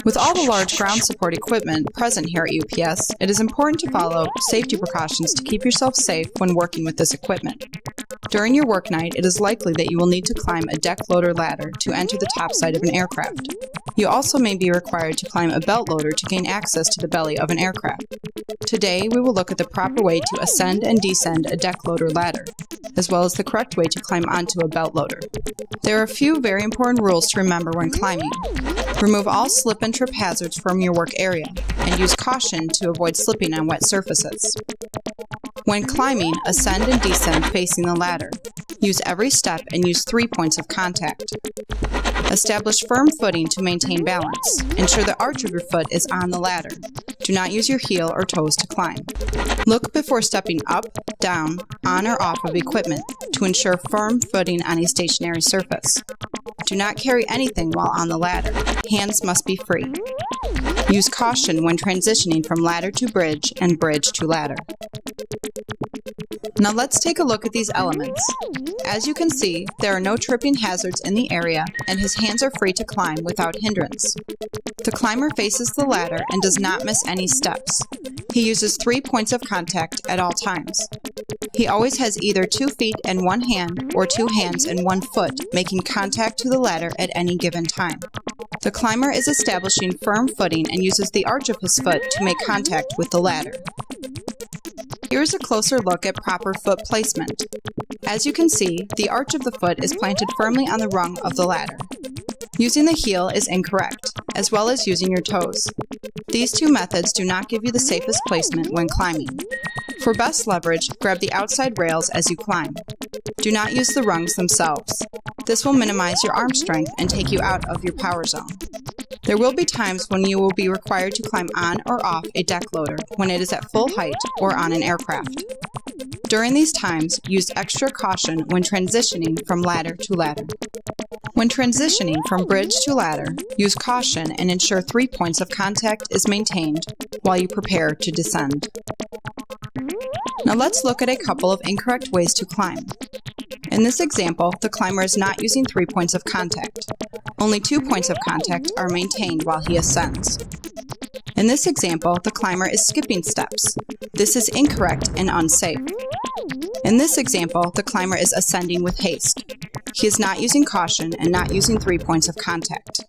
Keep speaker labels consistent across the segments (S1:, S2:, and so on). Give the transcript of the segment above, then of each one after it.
S1: With all the large ground support equipment present here at UPS, it is important to follow safety precautions to keep yourself safe when working with this equipment. During your work night, it is likely that you will need to climb a deck loader ladder to enter the top side of an aircraft. You also may be required to climb a belt loader to gain access to the belly of an aircraft. Today, we will look at the proper way to ascend and descend a deck loader ladder, as well as the correct way to climb onto a belt loader. There are a few very important rules to remember when climbing. Remove all slip and trip hazards from your work area, and use caution to avoid slipping on wet surfaces. When climbing, ascend and descend facing the ladder. Use every step and use 3 points of contact. Establish firm footing to maintain balance. Ensure the arch of your foot is on the ladder. Do not use your heel or toes to climb. Look before stepping up, down, on or off of equipment to ensure firm footing on a stationary surface. Do not carry anything while on the ladder. Hands must be free. Use caution when transitioning from ladder to bridge and bridge to ladder. Now let's take a look at these elements. As you can see, there are no tripping hazards in the area, and his hands are free to climb without hindrance. The climber faces the ladder and does not miss any steps. He uses 3 points of contact at all times. He always has either 2 feet and 1 hand or 2 hands and 1 foot making contact to the ladder at any given time. The climber is establishing firm footing and uses the arch of his foot to make contact with the ladder. Here's a closer look at proper foot placement. As you can see, the arch of the foot is planted firmly on the rung of the ladder. Using the heel is incorrect, as well as using your toes. These 2 methods do not give you the safest placement when climbing. For best leverage, grab the outside rails as you climb. Do not use the rungs themselves. This will minimize your arm strength and take you out of your power zone. There will be times when you will be required to climb on or off a deck loader when it is at full height or on an aircraft. During these times, use extra caution when transitioning from ladder to ladder. When transitioning from bridge to ladder, use caution and ensure 3 points of contact is maintained while you prepare to descend. Now let's look at a couple of incorrect ways to climb. In this example, the climber is not using 3 points of contact. Only 2 points of contact are maintained while he ascends. In this example, the climber is skipping steps. This is incorrect and unsafe. In this example, the climber is ascending with haste. He is not using caution and not using 3 points of contact.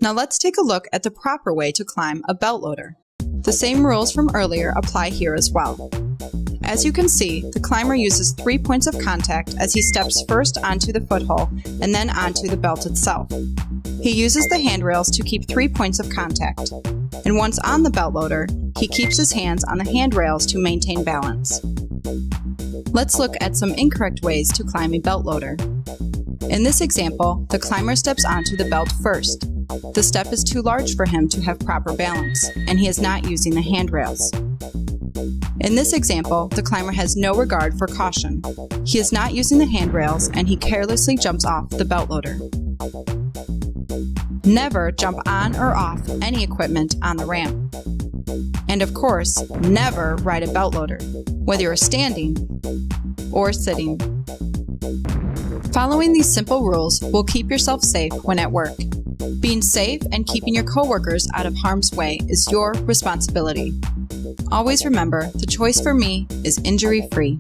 S1: Now let's take a look at the proper way to climb a belt loader. The same rules from earlier apply here as well. As you can see, the climber uses 3 points of contact as he steps first onto the foothole and then onto the belt itself. He uses the handrails to keep 3 points of contact, and once on the belt loader, he keeps his hands on the handrails to maintain balance. Let's look at some incorrect ways to climb a belt loader. In this example, the climber steps onto the belt first. The step is too large for him to have proper balance, and he is not using the handrails. In this example, the climber has no regard for caution. He is not using the handrails, and he carelessly jumps off the belt loader. Never jump on or off any equipment on the ramp. And of course, never ride a belt loader, whether you're standing or sitting. Following these simple rules will keep yourself safe when at work. Being safe and keeping your coworkers out of harm's way is your responsibility. Always remember, the choice for me is injury-free.